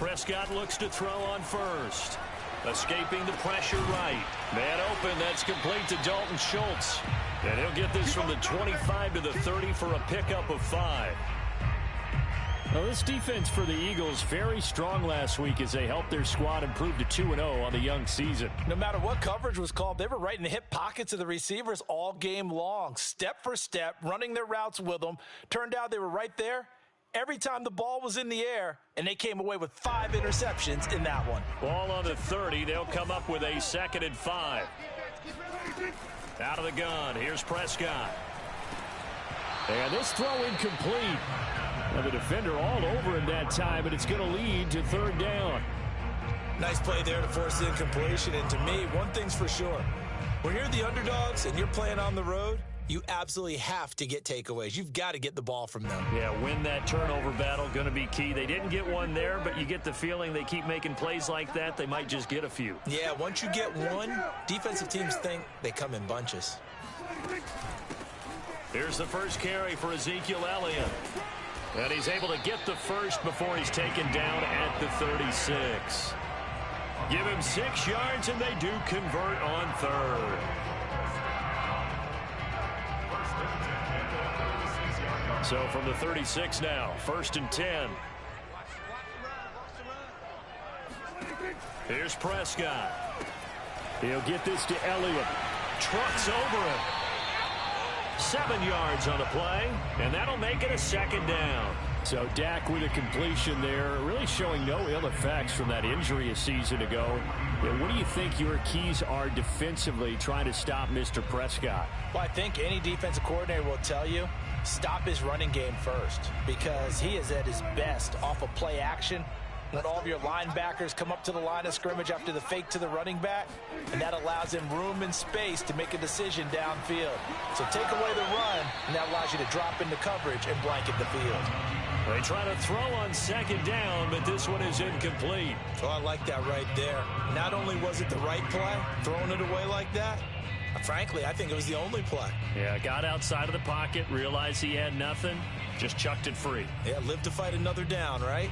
Prescott looks to throw on first. Escaping the pressure right. Man open, that's complete to Dalton Schultz. And he'll get this from the 25 to the 30 for a pickup of 5. Well, this defense for the Eagles very strong last week as they helped their squad improve to 2-0 on the young season. No matter what coverage was called, they were right in the hip pockets of the receivers all game long, step for step, running their routes with them. Turned out they were right there every time the ball was in the air, and they came away with 5 interceptions in that one. Ball on the 30. They'll come up with a 2nd and 5. Out of the gun. Here's Prescott. And this throw incomplete. And the defender all over him that time, and it's going to lead to 3rd down. Nice play there to force the incompletion. And to me, one thing's for sure. When you're the underdogs and you're playing on the road, you absolutely have to get takeaways. You've got to get the ball from them. Yeah, win that turnover battle, going to be key. They didn't get one there, but you get the feeling they keep making plays like that, they might just get a few. Yeah, once you get one, defensive teams think they come in bunches. Here's the first carry for Ezekiel Elliott. And he's able to get the first before he's taken down at the 36. Give him 6 yards, and they do convert on 3rd. So from the 36 now, 1st and 10. Here's Prescott. He'll get this to Elliott. Trucks over him. 7 yards on the play, and that'll make it a 2nd down. So Dak with a completion there, really showing no ill effects from that injury a season ago. Yeah, what do you think your keys are defensively trying to stop Mr. Prescott? Well, I think any defensive coordinator will tell you, stop his running game first, because he is at his best off of play action. When all of your linebackers come up to the line of scrimmage after the fake to the running back, and that allows him room and space to make a decision downfield. So take away the run, and that allows you to drop into coverage and blanket the field. They try to throw on 2nd down, but this one is incomplete. Oh, I like that right there. Not only was it the right play, throwing it away like that, frankly, I think it was the only play. Yeah, got outside of the pocket, realized he had nothing, just chucked it free. Yeah, live to fight another down, right?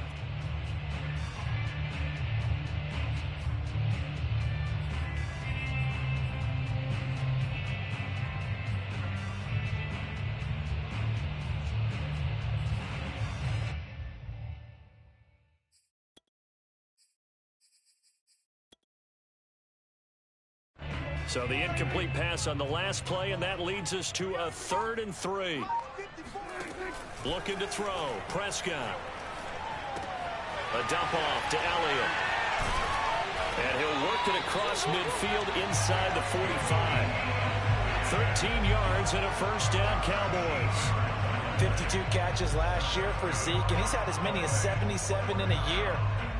So the incomplete pass on the last play, and that leads us to a 3rd and 3. Looking to throw. Prescott. A dump off to Elliott. And he'll work it across midfield inside the 45. 13 yards and a 1st down, Cowboys. 52 catches last year for Zeke, and he's had as many as 77 in a year.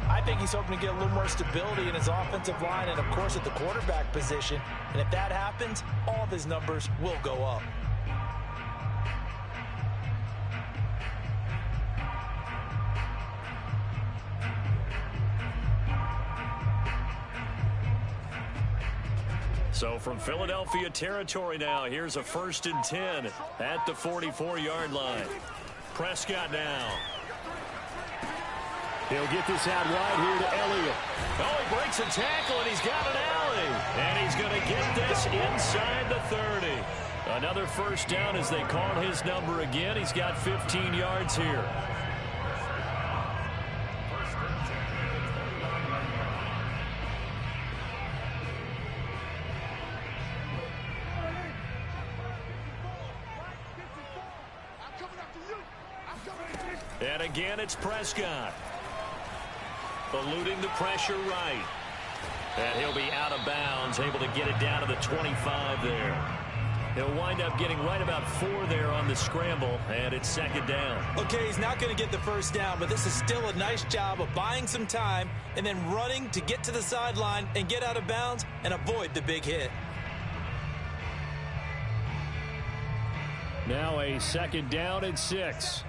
I think he's hoping to get a little more stability in his offensive line and, of course, at the quarterback position. And if that happens, all of his numbers will go up. So from Philadelphia territory now, here's a 1st and 10 at the 44-yard line. Prescott now. He'll get this out wide here to Elliott. Oh, he breaks a tackle, and he's got an alley. And he's going to get this inside the 30. Another 1st down as they call his number again. He's got 15 yards here. And again, it's Prescott. Eluding the pressure right. And he'll be out of bounds, able to get it down to the 25 there. He'll wind up getting right about 4 there on the scramble, and it's 2nd down. Okay, he's not going to get the 1st down, but this is still a nice job of buying some time and then running to get to the sideline and get out of bounds and avoid the big hit. Now a 2nd down and 6.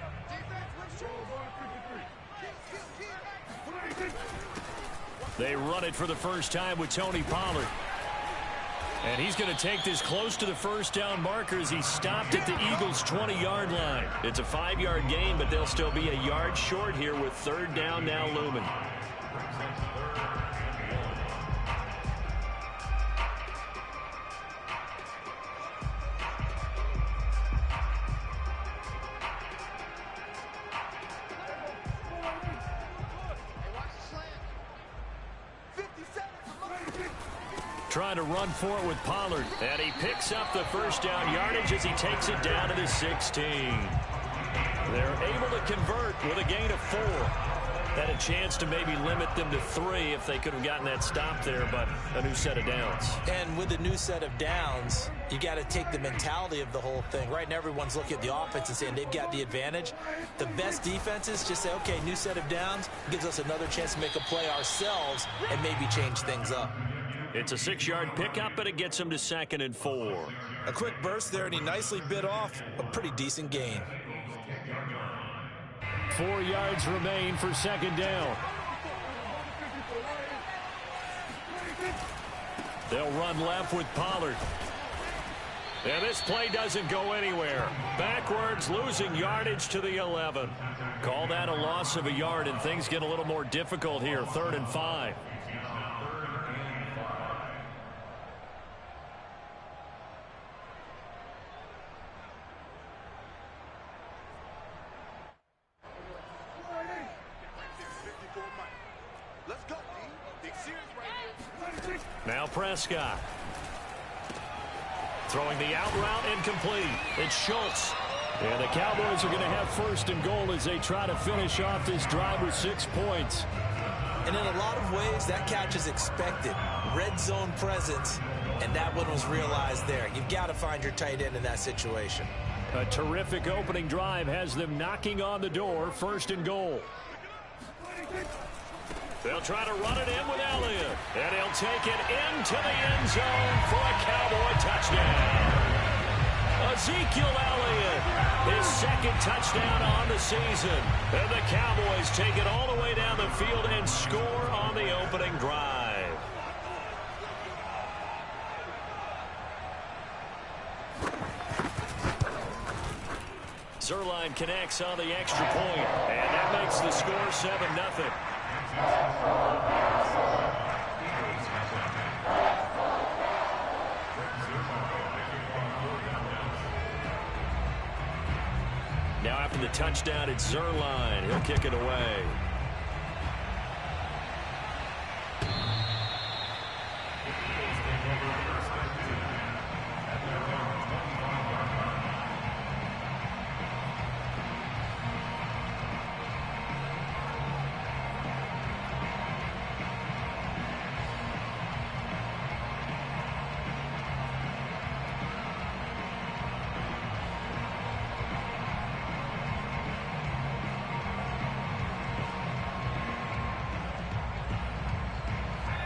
They run it for the first time with Tony Pollard. And he's going to take this close to the 1st down marker as he stopped at the Eagles' 20-yard line. It's a 5-yard gain, but they'll still be a yard short here with 3rd down now looming. Trying to run for it with Pollard. And he picks up the first down yardage as he takes it down to the 16. They're able to convert with a gain of 4. Had a chance to maybe limit them to 3 if they could have gotten that stop there, but a new set of downs. And with a new set of downs, you got to take the mentality of the whole thing. Right now, everyone's looking at the offense and saying they've got the advantage. The best defenses just say, okay, new set of downs gives us another chance to make a play ourselves and maybe change things up. It's a 6-yard pickup, but it gets him to 2nd and 4. A quick burst there, and he nicely bit off a pretty decent gain. 4 yards remain for 2nd down. They'll run left with Pollard. And this play doesn't go anywhere. Backwards, losing yardage to the 11. Call that a loss of a yard, and things get a little more difficult here. 3rd and 5. Now Prescott. Throwing the out route incomplete. It's Schultz. And the Cowboys are going to have 1st and goal as they try to finish off this drive with 6 points. And in a lot of ways, that catch is expected. Red zone presence, and that one was realized there. You've got to find your tight end in that situation. A terrific opening drive has them knocking on the door. 1st and goal. They'll try to run it in with Elliott. And he'll take it into the end zone for a Cowboy touchdown. Ezekiel Elliott, his 2nd touchdown on the season. And the Cowboys take it all the way down the field and score on the opening drive. Zerline connects on the extra point, and that makes the score 7-0. Now after the touchdown, it's Zerline. He'll kick it away.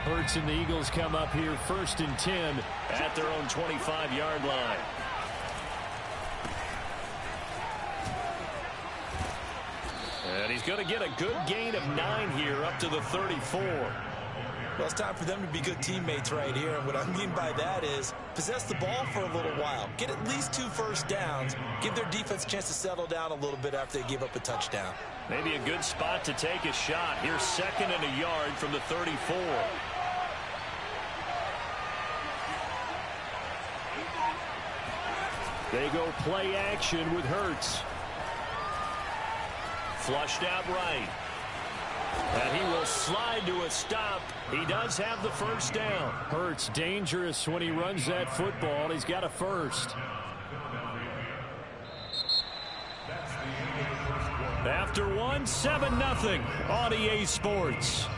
Hurts and the Eagles come up here 1st and 10 at their own 25-yard line. And he's going to get a good gain of 9 here up to the 34. Well, it's time for them to be good teammates right here. And what I mean by that is possess the ball for a little while. Get at least 2 first downs. Give their defense a chance to settle down a little bit after they give up a touchdown. Maybe a good spot to take a shot. Here's 2nd and a yard from the 34. They go play action with Hurts. Flushed out right. And he will slide to a stop. He does have the 1st down. Hurts dangerous when he runs that football. He's got a 1st. After 7-0 on EA Sports.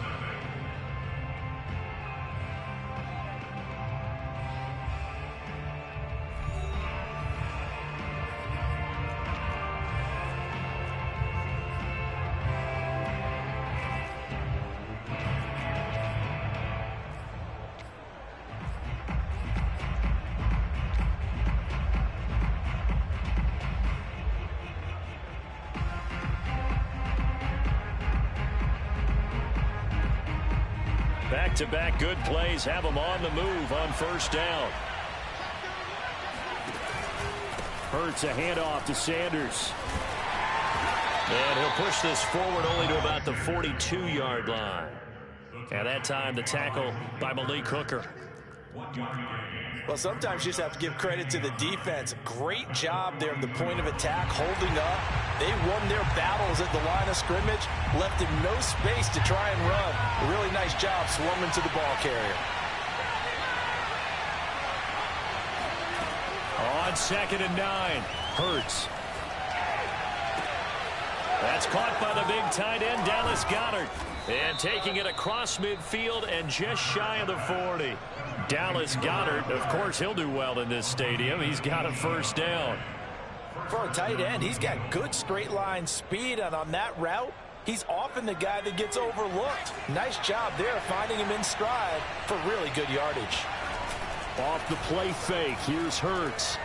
Back-to-back good plays have him on the move on 1st down. Hurts a handoff to Sanders. And he'll push this forward only to about the 42-yard line. And that time the tackle by Malik Hooker. Well, sometimes you just have to give credit to the defense. Great job there at the point of attack, holding up. They won their battles at the line of scrimmage, left him no space to try and run. A really nice job swarming to the ball carrier. On 2nd and 9, Hurts. That's caught by the big tight end, Dallas Goedert. And taking it across midfield and just shy of the 40. Dallas Goedert, of course, he'll do well in this stadium. He's got a first down. For a tight end, he's got good straight line speed, and on that route, he's often the guy that gets overlooked. Nice job there finding him in stride for really good yardage. Off the play fake, here's Hurts.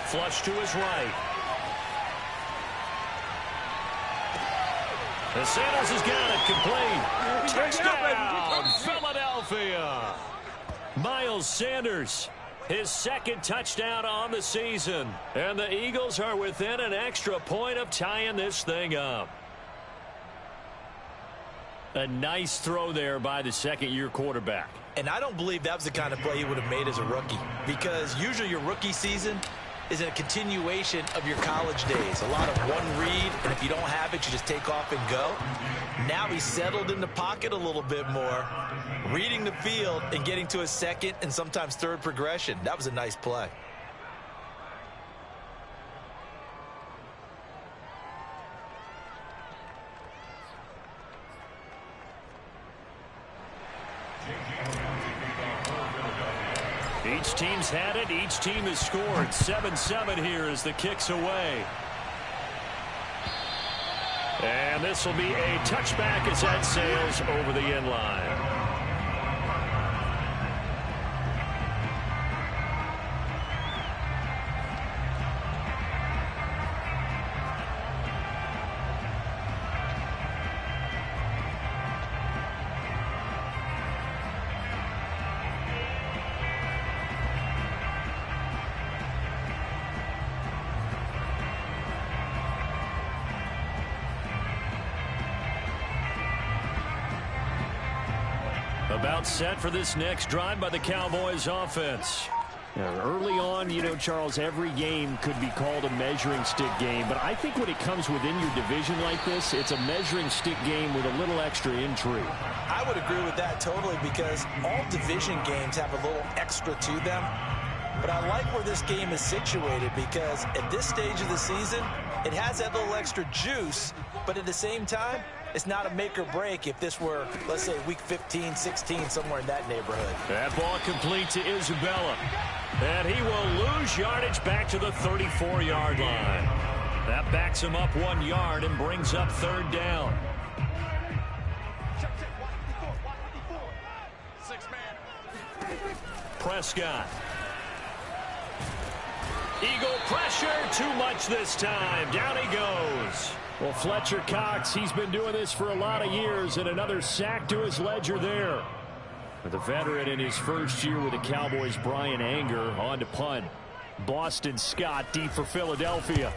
Flush to his right. The Sanders has got it complete. Touchdown, Philadelphia. Miles Sanders, his 2nd touchdown on the season. And the Eagles are within an extra point of tying this thing up. A nice throw there by the 2nd-year quarterback. And I don't believe that was the kind of play he would have made as a rookie, because usually your rookie season is a continuation of your college days. A lot of one read, and if you don't have it, you just take off and go. Now he's settled in the pocket a little bit more, reading the field and getting to his 2nd and sometimes 3rd progression. That was a nice play. Each team's had it. Each team has scored. 7-7 here as the kick's away. And this will be a touchback as that sails over the end line. About set for this next drive by the Cowboys offense. Early on, you know, Charles, every game could be called a measuring stick game. But I think when it comes within your division like this, it's a measuring stick game with a little extra intrigue. I would agree with that totally, because all division games have a little extra to them. But I like where this game is situated, because at this stage of the season, it has that little extra juice, but at the same time, it's not a make or break if this were, let's say, week 15, 16, somewhere in that neighborhood. That ball complete to Isabella. And he will lose yardage back to the 34-yard line. That backs him up 1 yard and brings up 3rd down. Prescott. Eagle pressure, too much this time. Down he goes. Well, Fletcher Cox, he's been doing this for a lot of years, and another sack to his ledger there. The veteran in his first year with the Cowboys, Brian Anger, on to punt. Boston Scott deep for Philadelphia.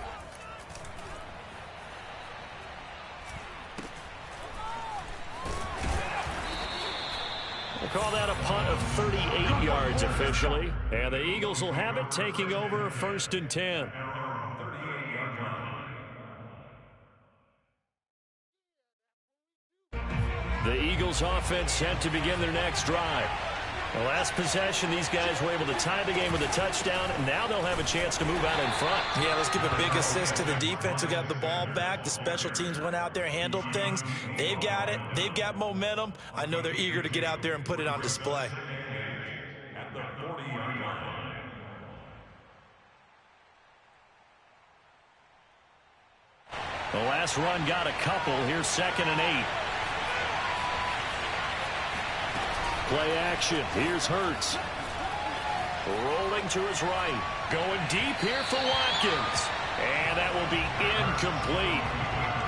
We'll call that a punt of 38 yards officially. And the Eagles will have it, taking over 1st and 10. The Eagles offense set to begin their next drive. The last possession, these guys were able to tie the game with a touchdown, and now they'll have a chance to move out in front. Yeah, let's give a big assist to the defense who got the ball back. The special teams went out there, handled things. They've got it. They've got momentum. I know they're eager to get out there and put it on display. The last run got a couple. Here's 2nd and 8. Play action. Here's Hurts. Rolling to his right. Going deep here for Watkins. And that will be incomplete.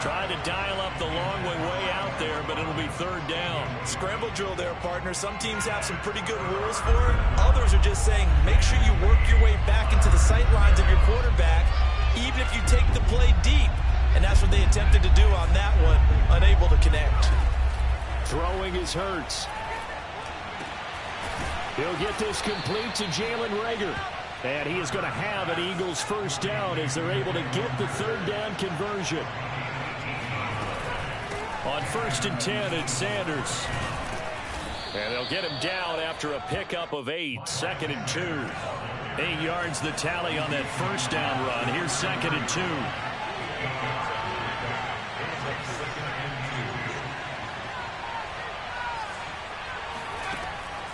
Trying to dial up the long way out there, but it'll be 3rd down. Scramble drill there, partner. Some teams have some pretty good rules for it. Others are just saying, make sure you work your way back into the sight lines of your quarterback, even if you take the play deep. And that's what they attempted to do on that one, unable to connect. Throwing is Hurts. He'll get this complete to Jalen Reagor. And he is going to have an Eagles first down as they're able to get the third down conversion. On 1st and 10, it's Sanders. And they'll get him down after a pickup of 8. 2nd and 2. 8 yards the tally on that first down run. Here's 2nd and 2.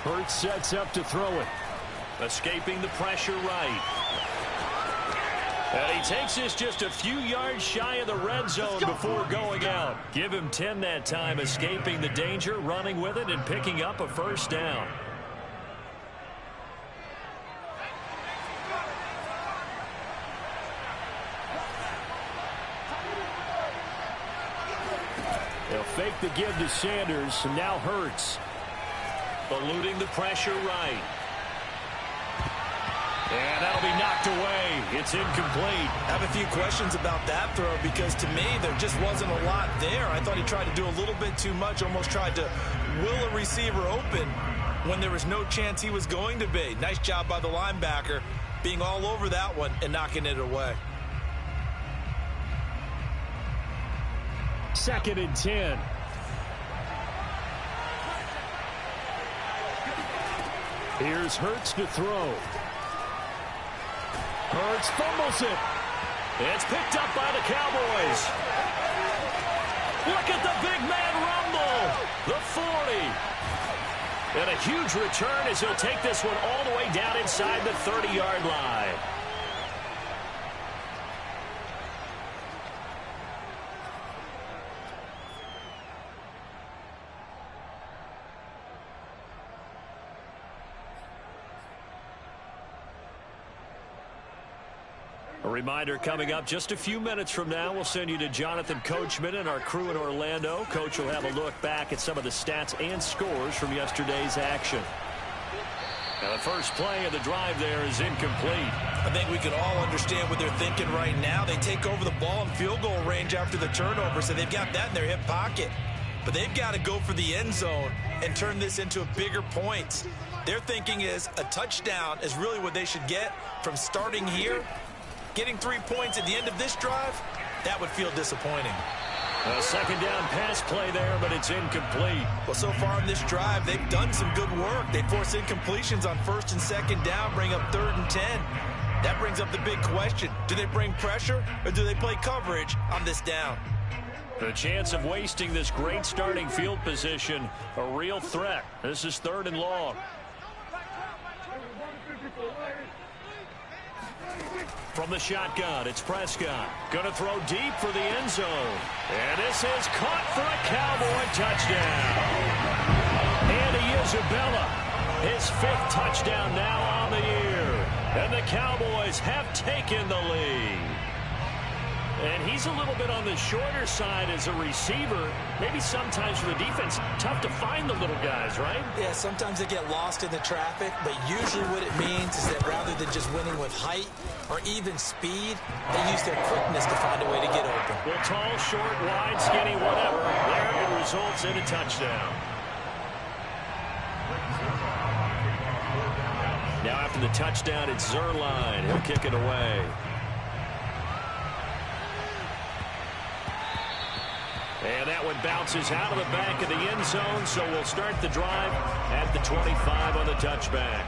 Hurts sets up to throw it. Escaping the pressure right. And he takes this just a few yards shy of the red zone before going out. Give him 10 that time, escaping the danger, running with it, and picking up a first down. They'll fake the give to Sanders, and now Hurts. Eluding the pressure right. And that'll be knocked away. It's incomplete. I have a few questions about that throw because to me there just wasn't a lot there. I thought he tried to do a little bit too much, almost tried to will a receiver open when there was no chance he was going to be. Nice job by the linebacker being all over that one and knocking it away. 2nd and 10. Here's Hurts to throw. Hurts fumbles it. It's picked up by the Cowboys. Look at the big man rumble. The 40. And a huge return as he'll take this one all the way down inside the 30-yard line. A reminder coming up just a few minutes from now, we'll send you to Jonathan Coachman and our crew in Orlando. Coach will have a look back at some of the stats and scores from yesterday's action. Now the first play of the drive there is incomplete. I think we can all understand what they're thinking right now. They take over the ball in field goal range after the turnover, so they've got that in their hip pocket. But they've got to go for the end zone and turn this into a bigger point. Their thinking is a touchdown is really what they should get from starting here. Getting 3 points at the end of this drive, that would feel disappointing. A second down pass play there, but it's incomplete. Well, so far in this drive, they've done some good work. They force incompletions on 1st and 2nd down, bring up 3rd and 10. That brings up the big question. Do they bring pressure or do they play coverage on this down? The chance of wasting this great starting field position, a real threat. This is 3rd and long. From the shotgun, it's Prescott. Going to throw deep for the end zone. And this is caught for a Cowboy touchdown. Andy Isabella, his 5th touchdown now on the year. And the Cowboys have taken the lead. And he's a little bit on the shorter side as a receiver. Maybe sometimes for the defense, tough to find the little guys, right? Yeah, sometimes they get lost in the traffic, but usually what it means is that rather than just winning with height or even speed, they use their quickness to find a way to get open. Well, tall, short, wide, skinny, whatever. There it results in a touchdown. Now after the touchdown, it's Zuerlein. He'll kick it away. And that one bounces out of the back of the end zone, so we'll start the drive at the 25 on the touchback.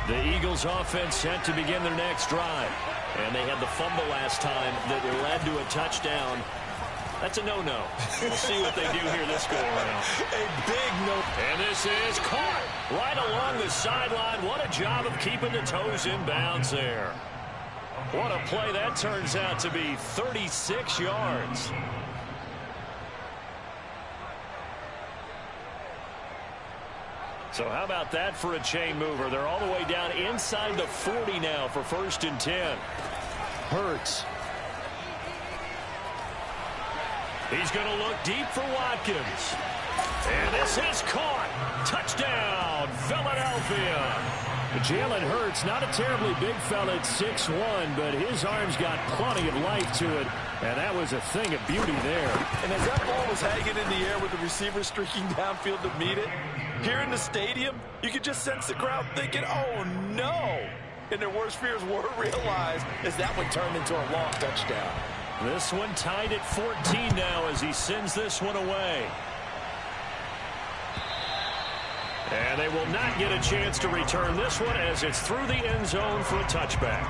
The Eagles offense set to begin their next drive. And they had the fumble last time that led to a touchdown. That's a no-no. We'll see what they do here this go-around. A big no. And this is caught right along the sideline. What a job of keeping the toes in bounds there. What a play that turns out to be. 36 yards. So how about that for a chain mover? They're all the way down inside the 40 now for 1st and 10. Hurts. He's going to look deep for Watkins. And this is caught. Touchdown, Philadelphia. Jalen Hurts, not a terribly big fella at 6'1", but his arms got plenty of life to it, and that was a thing of beauty there. And as that ball was hanging in the air with the receiver streaking downfield to meet it, here in the stadium, you could just sense the crowd thinking, oh, no. And their worst fears were realized as that one turned into a long touchdown. This one tied at 14 now as he sends this one away. And they will not get a chance to return this one as it's through the end zone for a touchback.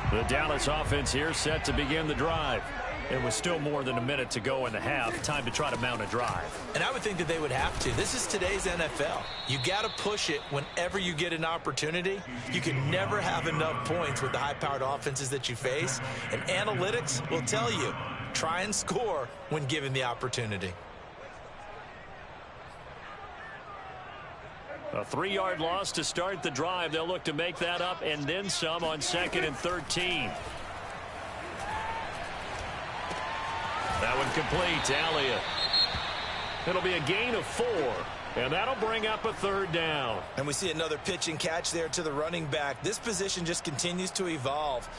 The Dallas offense here set to begin the drive. It was still more than a minute to go in the half. Time to try to mount a drive. And I would think that they would have to. This is today's NFL. You got to push it whenever you get an opportunity. You can never have enough points with the high-powered offenses that you face. And analytics will tell you, try and score when given the opportunity. A 3-yard loss to start the drive. They'll look to make that up and then some on 2nd and 13. That one complete to Elliott. It'll be a gain of 4, and that'll bring up a 3rd down. And we see another pitch and catch there to the running back. This position just continues to evolve.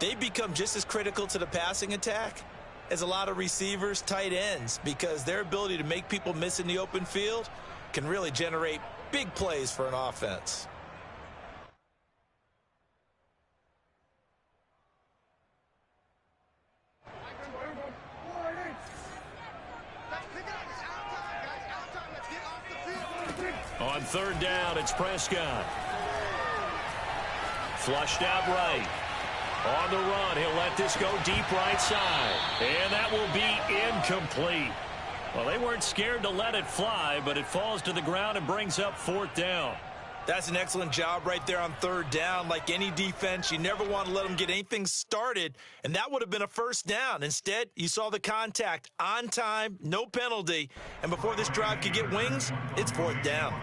They become just as critical to the passing attack as a lot of receivers, tight ends, because their ability to make people miss in the open field can really generate big plays for an offense. On 3rd down, it's Prescott. Flushed out right. On the run, he'll let this go deep right side. And that will be incomplete. Well, they weren't scared to let it fly, but it falls to the ground and brings up 4th down. That's an excellent job right there on 3rd down. Like any defense, you never want to let them get anything started, and that would have been a 1st down. Instead, you saw the contact on time, no penalty, and before this drive could get wings, it's 4th down.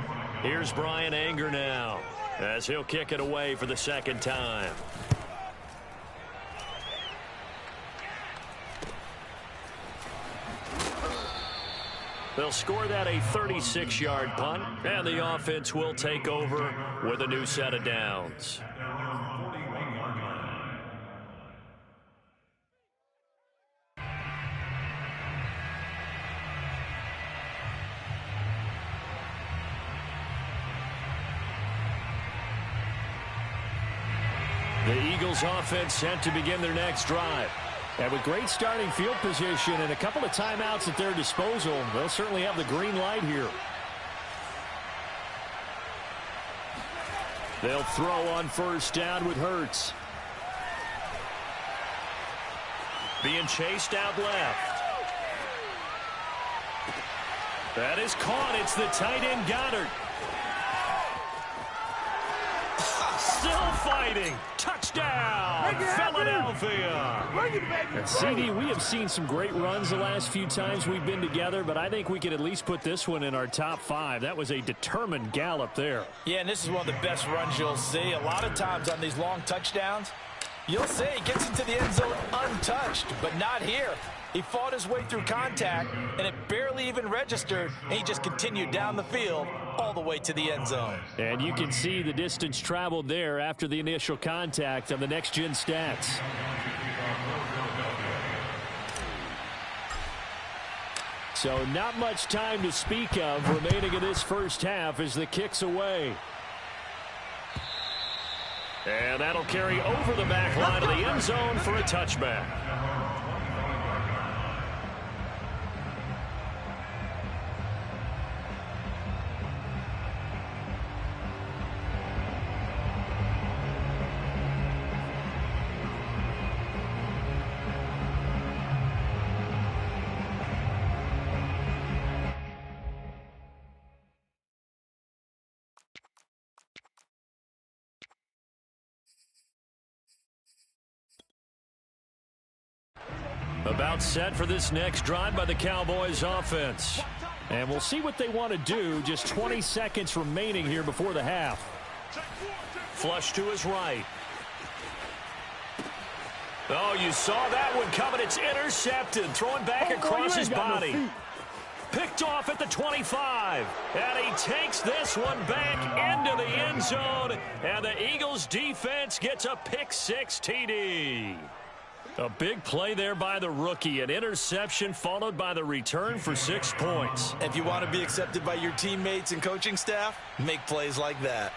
Here's Brian Anger now as he'll kick it away for the 2nd time. They'll score that a 36-yard punt, and the offense will take over with a new set of downs. The Eagles offense set to begin their next drive. And with great starting field position and a couple of timeouts at their disposal, they'll certainly have the green light here. They'll throw on 1st down with Hurts. Being chased out left. That is caught. It's the tight end Goddard. Still fighting. Touchdown, Philadelphia. And CD, we have seen some great runs the last few times we've been together, but I think we could at least put this one in our top 5. That was a determined gallop there. Yeah, and this is one of the best runs you'll see. A lot of times on these long touchdowns, you'll say he gets into the end zone untouched, but not here. He fought his way through contact, and it barely even registered, and he just continued down the field all the way to the end zone. And you can see the distance traveled there after the initial contact on the next-gen stats. So not much time to speak of remaining in this 1st half as the kick's away. And that'll carry over the back line of the end zone for a touchback. About set for this next drive by the Cowboys offense. And we'll see what they want to do. Just 20 seconds remaining here before the half. Flush to his right. Oh, you saw that one coming. It's intercepted. Throwing back across his body. Picked off at the 25. And he takes this one back into the end zone. And the Eagles defense gets a pick-6 TD. A big play there by the rookie. An interception followed by the return for 6 points. If you want to be accepted by your teammates and coaching staff, make plays like that.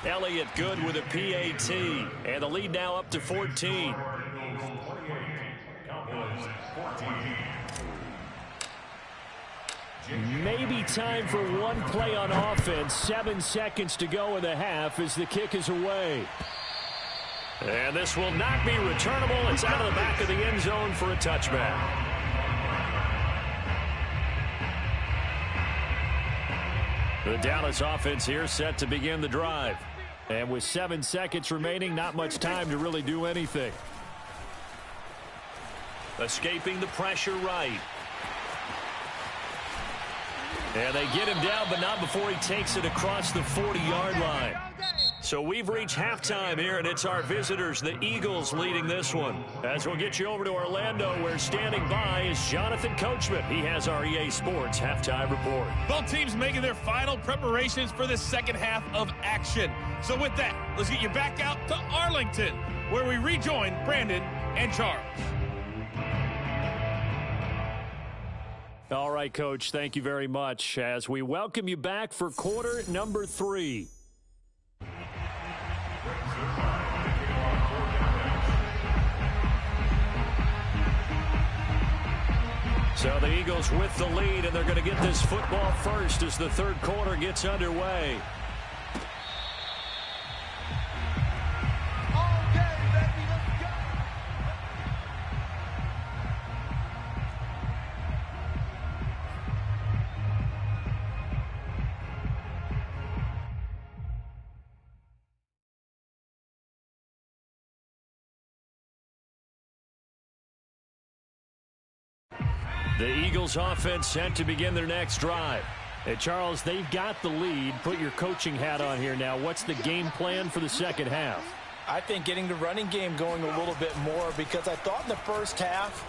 Elliott good with a PAT. And the lead now up to 14. Maybe time for one play on offense. 7 seconds to go in the half as the kick is away. And this will not be returnable. It's out of the back of the end zone for a touchback. The Dallas offense here set to begin the drive. And with 7 seconds remaining, not much time to really do anything. Escaping the pressure right. And they get him down, but not before he takes it across the 40-yard line. So we've reached halftime here, and it's our visitors, the Eagles, leading this one. As we'll get you over to Orlando, where standing by is Jonathan Coachman. He has our EA Sports halftime report. Both teams making their final preparations for the second half of action. So with that, let's get you back out to Arlington, where we rejoin Brandon and Charles. All right, Coach, thank you very much as we welcome you back for quarter number 3. So the Eagles with the lead, and they're going to get this football first as the third quarter gets underway. The Eagles offense set to begin their next drive. Hey, Charles, they've got the lead. Put your coaching hat on here now. What's the game plan for the second half? I think getting the running game going a little bit more, because I thought in the first half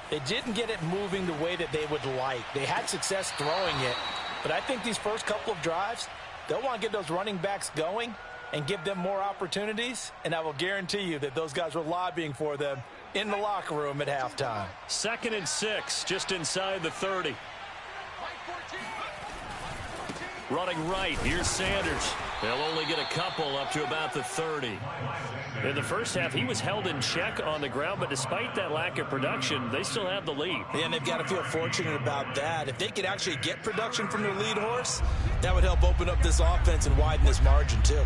they didn't get it moving the way that they would like. They had success throwing it, but I think these first couple of drives, they'll want to get those running backs going and give them more opportunities, and I will guarantee you that those guys were lobbying for them in the locker room at halftime. 2nd and 6, just inside the 30. Running right, here's Sanders. They'll only get a couple up to about the 30. In the first half, he was held in check on the ground, but despite that lack of production, they still have the lead. And they've got to feel fortunate about that. If they could actually get production from their lead horse, that would help open up this offense and widen this margin too.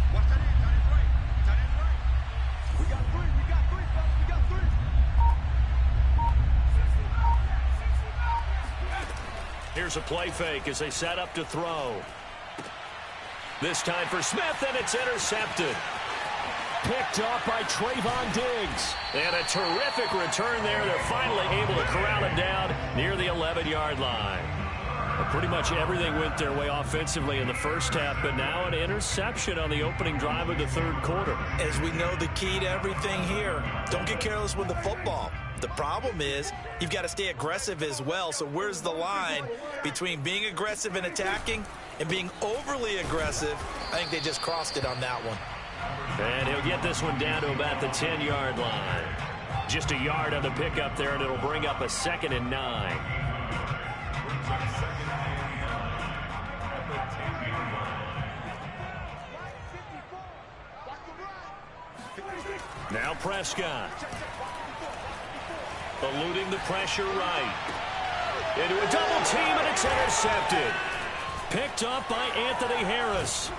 Here's a play fake as they set up to throw. This time for Smith, and it's intercepted. Picked off by Trayvon Diggs. And a terrific return there. They're finally able to corral him down near the 11-yard line. Well, pretty much everything went their way offensively in the first half, but now an interception on the opening drive of the third quarter. As we know, the key to everything here, don't get careless with the football. The problem is you've got to stay aggressive as well. So where's the line between being aggressive and attacking and being overly aggressive? I think they just crossed it on that one. And he'll get this one down to about the 10-yard line. Just a yard on the pickup there, and it'll bring up a 2nd and 9. Now Prescott. Eluding the pressure right. Into a double team, and it's intercepted. Picked up by Anthony Harris.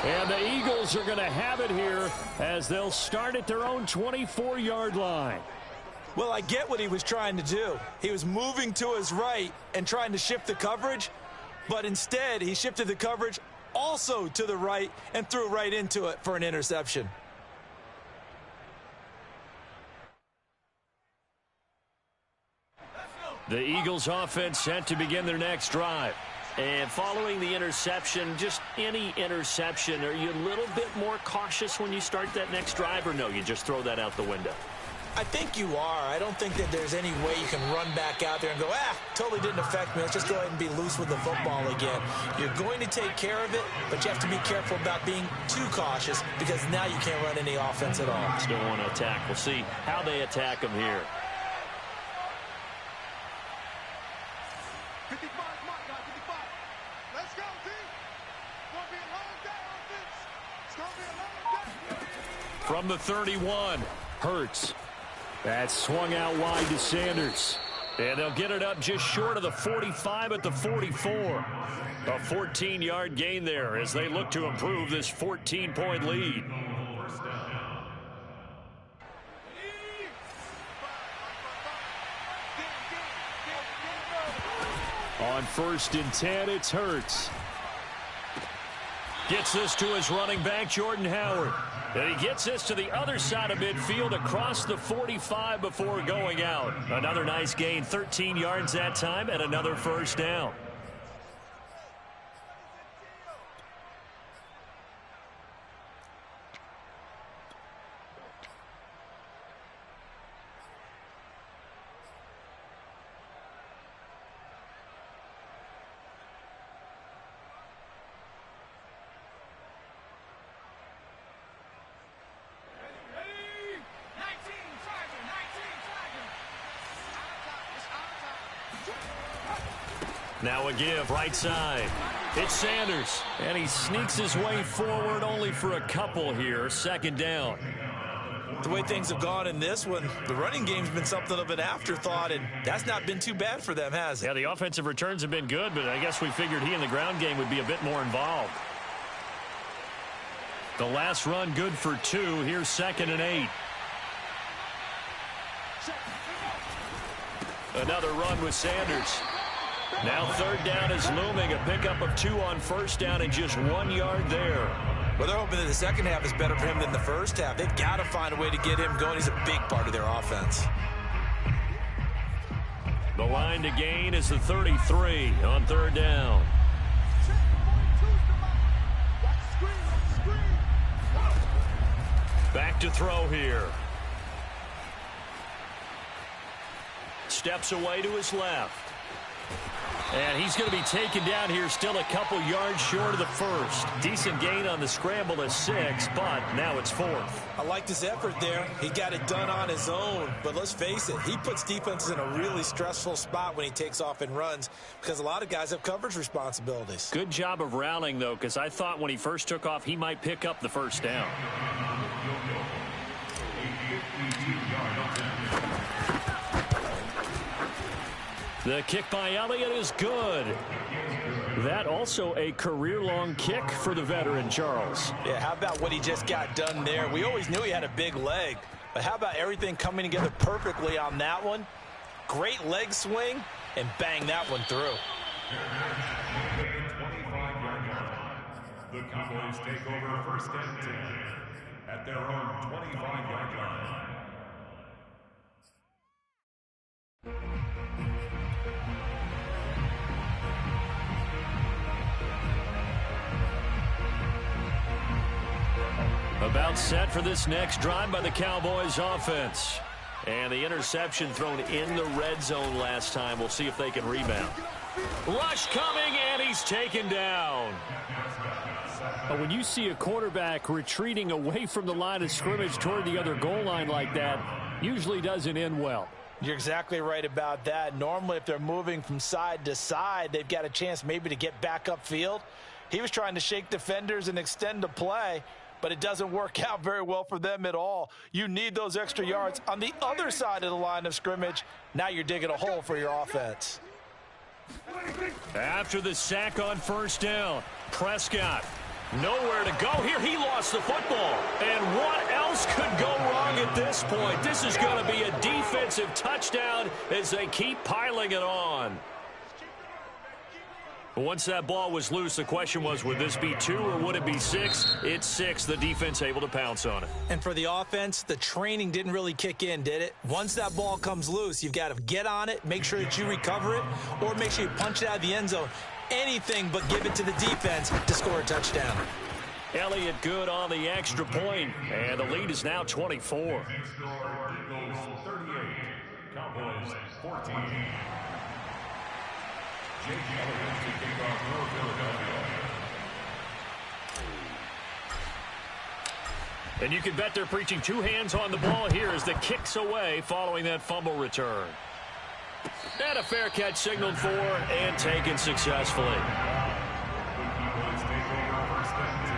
And the Eagles are going to have it here as they'll start at their own 24-yard line. Well, I get what he was trying to do. He was moving to his right and trying to shift the coverage, but instead he shifted the coverage also to the right and threw right into it for an interception. The Eagles offense set to begin their next drive. And following the interception, just any interception, are you a little bit more cautious when you start that next drive, or no, you just throw that out the window? I think you are. I don't think that there's any way you can run back out there and go, totally didn't affect me. Let's just go ahead and be loose with the football again. You're going to take care of it, but you have to be careful about being too cautious because now you can't run any offense at all. Still want to attack. We'll see how they attack them here. 55, my guy, 55. Let's go, D. It's going to be a long day on this. It's going to be a long day. From the 31, Hurts. That's swung out wide to Sanders. And they'll get it up just short of the 45 at the 44. A 14-yard gain there as they look to improve this 14-point lead. On 1st and 10, it's Hurts. Gets this to his running back, Jordan Howard. And he gets this to the other side of midfield across the 45 before going out. Another nice gain, 13 yards that time, and another first down. Now a give, right side. It's Sanders, and he sneaks his way forward only for a couple here. 2nd down. The way things have gone in this one, the running game's been something of an afterthought, and that's not been too bad for them, has it? Yeah, the offensive returns have been good, but I guess we figured he in the ground game would be a bit more involved. The last run good for 2. Here's 2nd and 8. Another run with Sanders. Now 3rd down is looming. A pickup of 2 on 1st down and just 1 yard there. Well, they're hoping that the second half is better for him than the first half. They've got to find a way to get him going. He's a big part of their offense. The line to gain is the 33 on 3rd down. Back to throw here. Steps away to his left. And he's going to be taken down here, still a couple yards short of the first. Decent gain on the scramble of 6, but now it's 4th. I like this effort there. He got it done on his own, but let's face it, he puts defenses in a really stressful spot when he takes off and runs because a lot of guys have coverage responsibilities. Good job of rallying, though, because I thought when he first took off, he might pick up the first down. The kick by Elliott is good. That also a career-long kick for the veteran, Charles. Yeah, how about what he just got done there? We always knew he had a big leg, but how about everything coming together perfectly on that one? Great leg swing, and bang that one through. The Cowboys take over 1st and 10 at their own 25-yard line. About set for this next drive by the Cowboys offense. And the interception thrown in the red zone last time. We'll see if they can rebound. Rush coming, and he's taken down. But when you see a quarterback retreating away from the line of scrimmage toward the other goal line like that, usually doesn't end well. You're exactly right about that. Normally, if they're moving from side to side, they've got a chance maybe to get back upfield. He was trying to shake defenders and extend the play, but it doesn't work out very well for them at all. You need those extra yards on the other side of the line of scrimmage. Now you're digging a hole for your offense. After the sack on 1st down, Prescott nowhere to go here. He lost the football. And what else could go wrong at this point? This is going to be a defensive touchdown as they keep piling it on. Once that ball was loose, the question was, would this be 2 or would it be 6? It's 6. The defense able to pounce on it. And for the offense, the training didn't really kick in, did it? Once that ball comes loose, you've got to get on it, make sure that you recover it, or make sure you punch it out of the end zone. anything but give it to the defense to score a touchdown. Elliott good on the extra point, and the lead is now 24. Eagles 38, Cowboys 14. Jake Elliott to kick off for Philadelphia. And you can bet they're preaching two hands on the ball here as the kick's away following that fumble return. And a fair catch signaled for and taken successfully. The Cowboys take over first and 10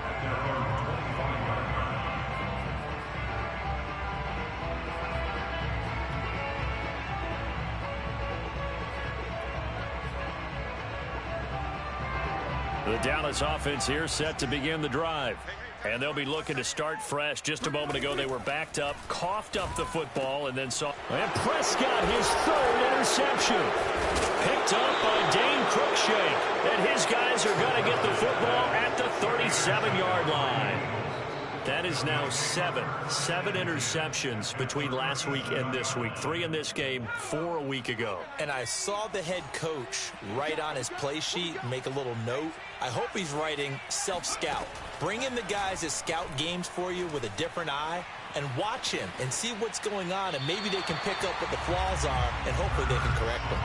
at their own 25-yard line. The Dallas offense here set to begin the drive. And they'll be looking to start fresh. Just a moment ago, they were backed up, coughed up the football, and then saw... And Prescott, his third interception. Picked up by Dane Cruikshank. And his guys are going to get the football at the 37-yard line. That is now seven interceptions between last week and this week. 3 in this game, 4 a week ago. And I saw the head coach write on his play sheet, make a little note. I hope he's writing self-scout. Bring in the guys that scout games for you with a different eye and watch him and see what's going on, and maybe they can pick up what the flaws are, and hopefully they can correct them.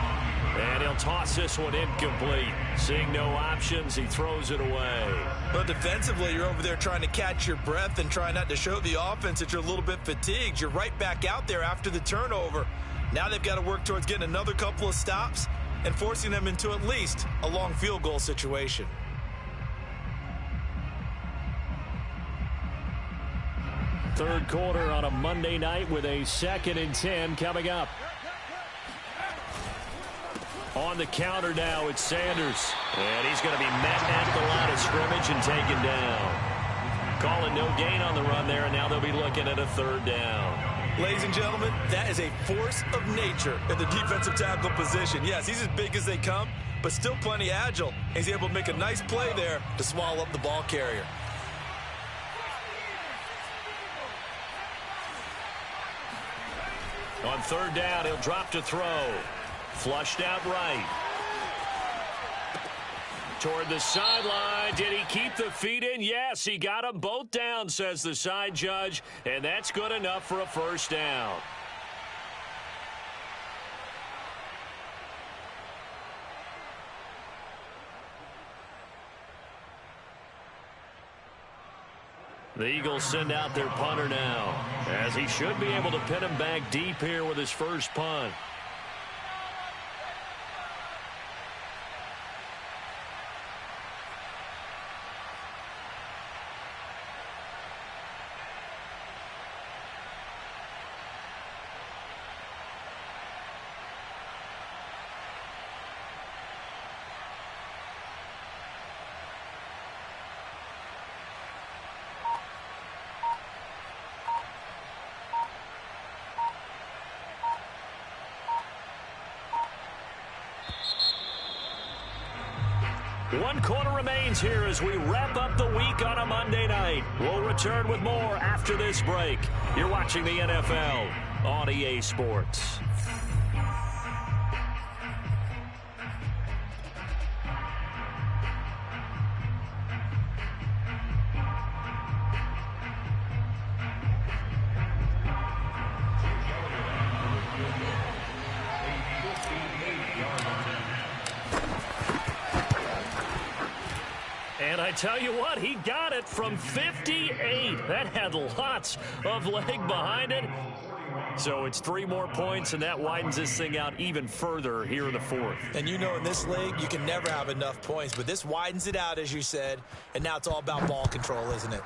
And he'll toss this one incomplete. Seeing no options, he throws it away. But defensively, you're over there trying to catch your breath and try not to show the offense that you're a little bit fatigued. You're right back out there after the turnover. Now they've got to work towards getting another couple of stops and forcing them into at least a long field goal situation. Third quarter on a Monday night with a 2nd and 10 coming up. On the counter now, it's Sanders. And he's going to be met at the line of scrimmage and taken down. Calling no gain on the run there, and now they'll be looking at a 3rd down. Ladies and gentlemen, that is a force of nature in the defensive tackle position. Yes, he's as big as they come, but still plenty agile. He's able to make a nice play there to swallow up the ball carrier. On 3rd down, he'll drop to throw. Flushed out right. Toward the sideline. Did he keep the feet in? Yes, he got them both down, says the side judge. And that's good enough for a 1st down. The Eagles send out their punter now, as he should be able to pin him back deep here with his first punt. One quarter remains here as we wrap up the week on a Monday night. We'll return with more after this break. You're watching the NFL on EA Sports. And I tell you what, he got it from 58. That had lots of leg behind it. So it's 3 more points, and that widens this thing out even further here in the 4th. And you know in this league, you can never have enough points, but this widens it out, as you said, and now it's all about ball control, isn't it?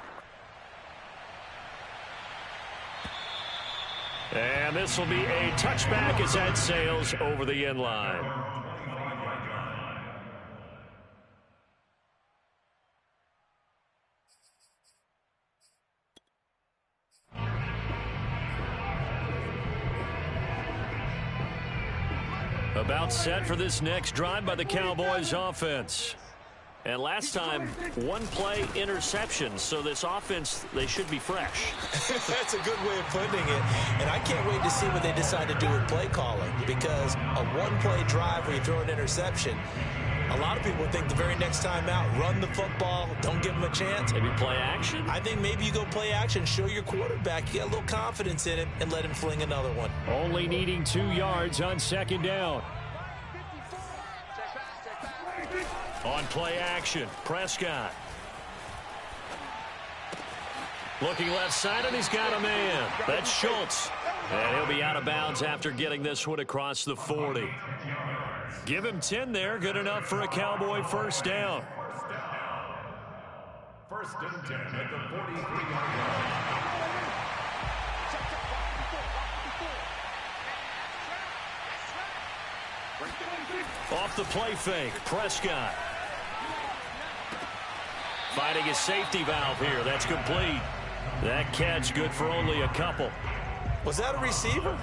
And this will be a touchback as that sails over the end line. About set for this next drive by the Cowboys offense. And last time, 1-play interception. So this offense, they should be fresh. That's a good way of putting it. And I can't wait to see what they decide to do with play calling. Because a 1-play drive where you throw an interception, A lot of people think the very next time out, run the football, don't give him a chance. Maybe play action? I think maybe you go play action, show your quarterback you got a little confidence in him, and let him fling another one. Only needing 2 yards on second down. On play action, Prescott. Looking left side, and he's got a man. That's Schultz. And he'll be out of bounds after getting this one across the 40. Give him 10 there. Good enough for a Cowboy first down. First and 10 at the 43-yard line. Off the play fake, Prescott. Finding his safety valve here. That's complete. That catch good for only a couple. Was that a receiver?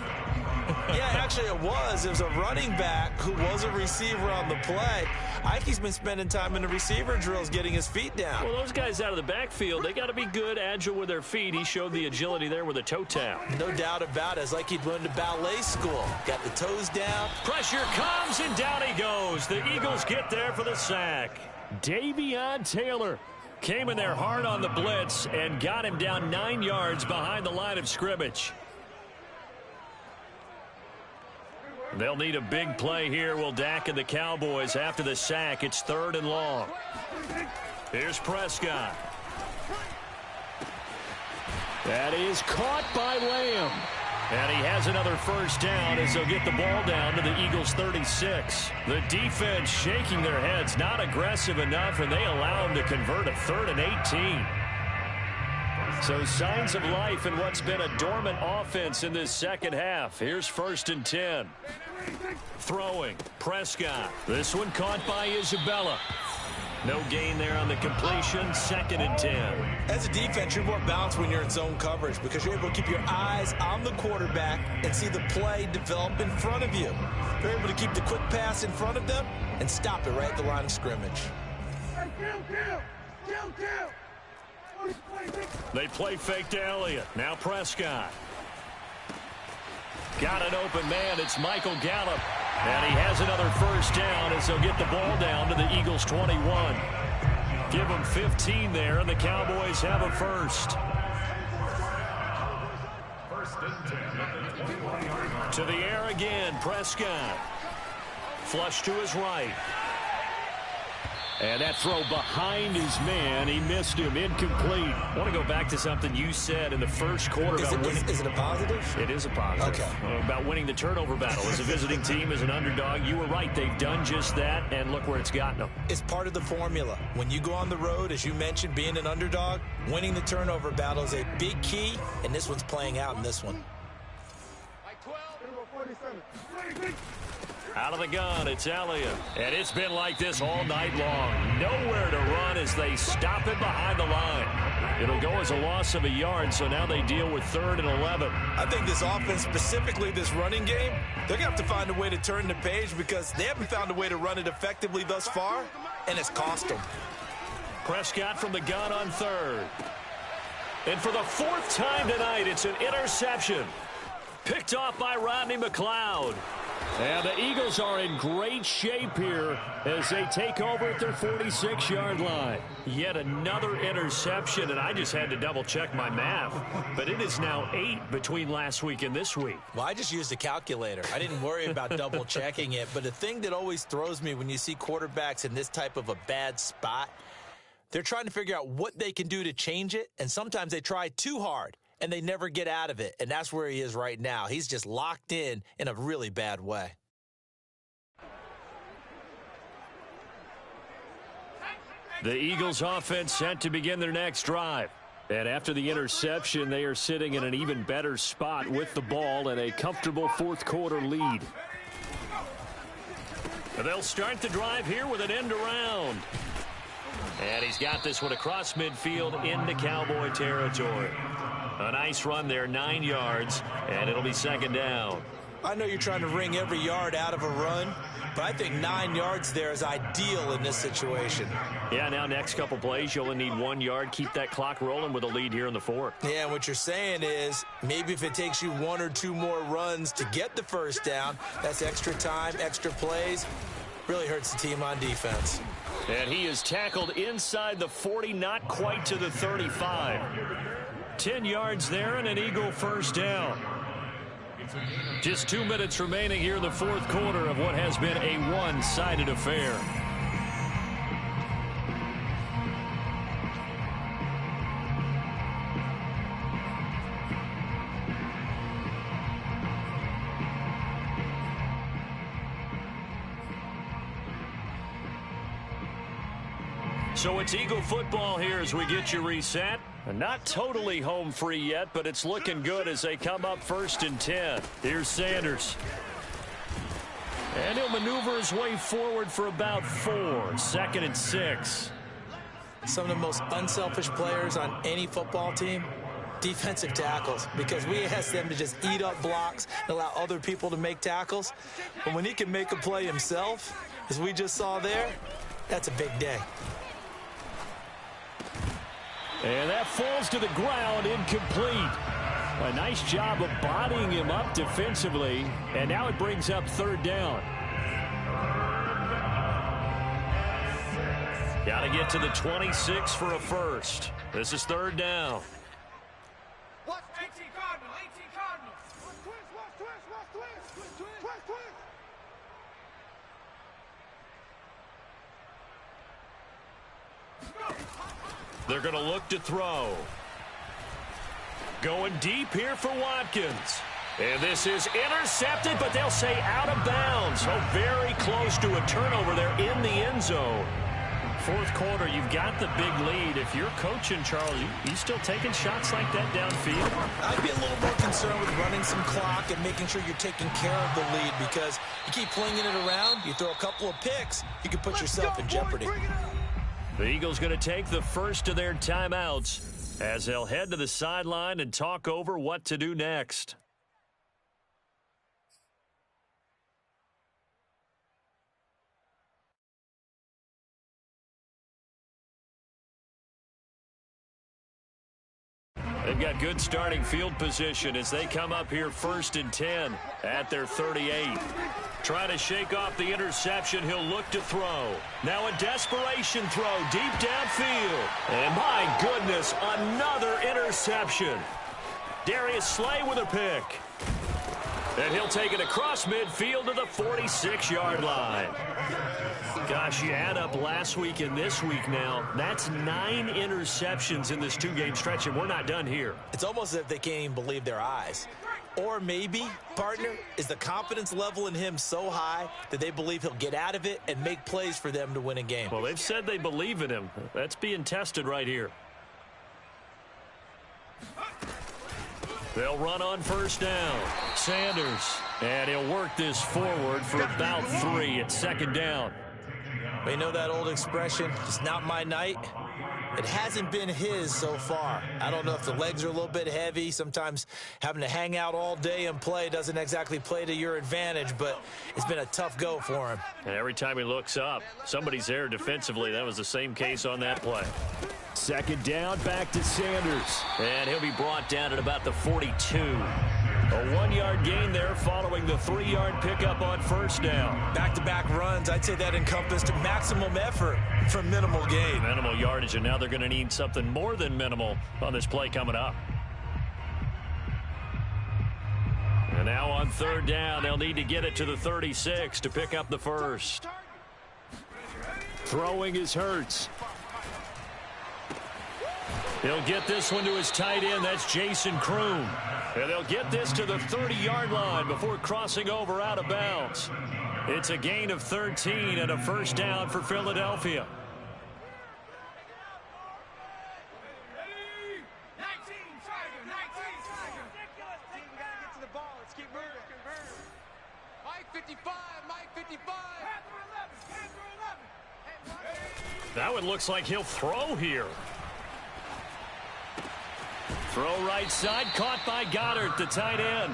Yeah, actually it was. It was a running back who was a receiver on the play. Ike's been spending time in the receiver drills getting his feet down. Well, those guys out of the backfield, they got to be good, agile with their feet. He showed the agility there with a toe tap. No doubt about it. It's like he'd went to ballet school. Got the toes down. Pressure comes, and down he goes. The Eagles get there for the sack. Davion Taylor came in there hard on the blitz and got him down 9 yards behind the line of scrimmage. They'll need a big play here, will Dak and the Cowboys after the sack. It's 3rd and long. Here's Prescott. That is caught by Lamb. And he has another first down as they'll get the ball down to the Eagles' 36. The defense shaking their heads, not aggressive enough, and they allow him to convert a 3rd and 18. So signs of life in what's been a dormant offense in this second half. Here's 1st and 10. Throwing, Prescott. This one caught by Isabella. No gain there on the completion. 2nd and 10. As a defense, you're more balanced when you're in zone coverage because you're able to keep your eyes on the quarterback and see the play develop in front of you. You're able to keep the quick pass in front of them and stop it right at the line of scrimmage. They play fake to Elliott. Now Prescott. Got an open man. It's Michael Gallup. And he has another first down as they'll get the ball down to the Eagles' 21. Give them 15 there, and the Cowboys have a first. First and 10 at the 21-yard line. To the air again, Prescott. Flush to his right. And that throw behind his man, he missed him, incomplete. I want to go back to something you said in the first quarter about winning. Is it a positive? It is a positive. Okay. About winning the turnover battle. As a visiting team, as an underdog, you were right. They've done just that, and look where it's gotten them. It's part of the formula. When you go on the road, as you mentioned, being an underdog, winning the turnover battle is a big key, and this one's playing out in this one. Out of the gun, it's Elliott. And it's been like this all night long. Nowhere to run as they stop it behind the line. It'll go as a loss of a yard, so now they deal with 3rd and 11. I think this offense, specifically this running game, they're going to have to find a way to turn the page because they haven't found a way to run it effectively thus far, and it's cost them. Prescott from the gun on 3rd. And for the 4th time tonight, it's an interception. Picked off by Rodney McLeod. And the Eagles are in great shape here as they take over at their 46-yard line. Yet another interception, and I just had to double-check my math. But it is now 8 between last week and this week. Well, I just used a calculator. I didn't worry about double-checking it. But the thing that always throws me when you see quarterbacks in this type of a bad spot, they're trying to figure out what they can do to change it, and sometimes they try too hard. And they never get out of it. And that's where he is right now. He's just locked in a really bad way. The Eagles offense set to begin their next drive. And after the interception, they are sitting in an even better spot with the ball and a comfortable 4th quarter lead. And they'll start the drive here with an end around. And he's got this one across midfield into Cowboy territory. A nice run there, 9 yards, and it'll be 2nd down. I know you're trying to wring every yard out of a run, but I think 9 yards there is ideal in this situation. Yeah, now next couple plays, you only need 1 yard. Keep that clock rolling with a lead here in the 4th. Yeah, and what you're saying is maybe if it takes you 1 or 2 more runs to get the first down, that's extra time, extra plays. Really hurts the team on defense. And he is tackled inside the 40, not quite to the 35. 10 yards there and an Eagle first down. Just 2 minutes remaining here in the fourth quarter of what has been a one-sided affair. So it's Eagle football here as we get you reset. And not totally home free yet, but it's looking good as they come up 1st and 10. Here's Sanders. And he'll maneuver his way forward for about 4. 2nd and 6. Some of the most unselfish players on any football team, defensive tackles, because we ask them to just eat up blocks and allow other people to make tackles. But when he can make a play himself, as we just saw there, that's a big day. And that falls to the ground, incomplete. A nice job of bodying him up defensively. And now it brings up 3rd down. Got to get to the 26 for a first. This is 3rd down. Watch 18 Cardinal, 18 Cardinal. Watch twist. They're going to look to throw. Going deep here for Watkins. And this is intercepted, but they'll say out of bounds. So very close to a turnover there in the end zone. Fourth quarter, you've got the big lead. If you're coaching, Charles, you still taking shots like that downfield? I'd be a little more concerned with running some clock and making sure you're taking care of the lead, because you keep flinging it around, you throw a couple of picks, you can put yourself in jeopardy. The Eagles going to take the first of their timeouts as they'll head to the sideline and talk over what to do next. They've got good starting field position as they come up here 1st and 10 at their 38. Trying to shake off the interception. He'll look to throw. Now a desperation throw deep downfield. And my goodness, another interception. Darius Slay with a pick. And he'll take it across midfield to the 46-yard line. Gosh, you add up last week and this week now. That's 9 interceptions in this 2-game stretch, and we're not done here. It's almost as if they can't even believe their eyes. Or maybe, partner, is the confidence level in him so high that they believe he'll get out of it and make plays for them to win a game. Well, they've said they believe in him. That's being tested right here. They'll run on 1st down. Sanders. And he'll work this forward for about 3 at 2nd down. We know that old expression, it's not my night. It hasn't been his so far. I don't know if the legs are a little bit heavy. Sometimes having to hang out all day and play doesn't exactly play to your advantage, but it's been a tough go for him. And every time he looks up, somebody's there defensively. That was the same case on that play. 2nd down, back to Sanders. And he'll be brought down at about the 42. A 1-yard gain there following the 3-yard pickup on 1st down. Back-to-back runs, I'd say that encompassed maximum effort for minimal gain. Minimal yardage, and now they're going to need something more than minimal on this play coming up. And now on 3rd down, they'll need to get it to the 36 to pick up the first. Throwing is Hurts. He'll get this one to his tight end. That's Jason Kroom. And they'll get this to the 30-yard line before crossing over out of bounds. It's a gain of 13 and a 1st down for Philadelphia. 19, Tiger, 19, Tiger. We got to get to the ball. Let's keep moving. Mike 55, Mike 55. That one looks like he'll throw here. Throw right side, caught by Goddard, the tight end.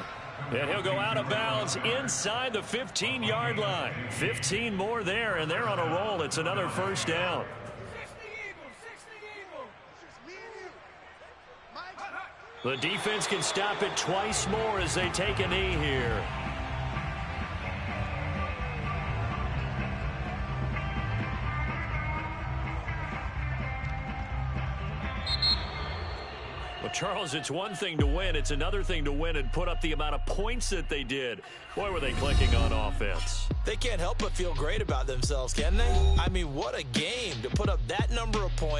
And he'll go out of bounds inside the 15-yard line. 15 more there, and they're on a roll. It's another 1st down. The defense can stop it twice more as they take a knee here. Well, Charles, it's one thing to win. It's another thing to win and put up the amount of points that they did. Boy, were they clicking on offense. They can't help but feel great about themselves, can they? I mean, what a game to put up that number of points.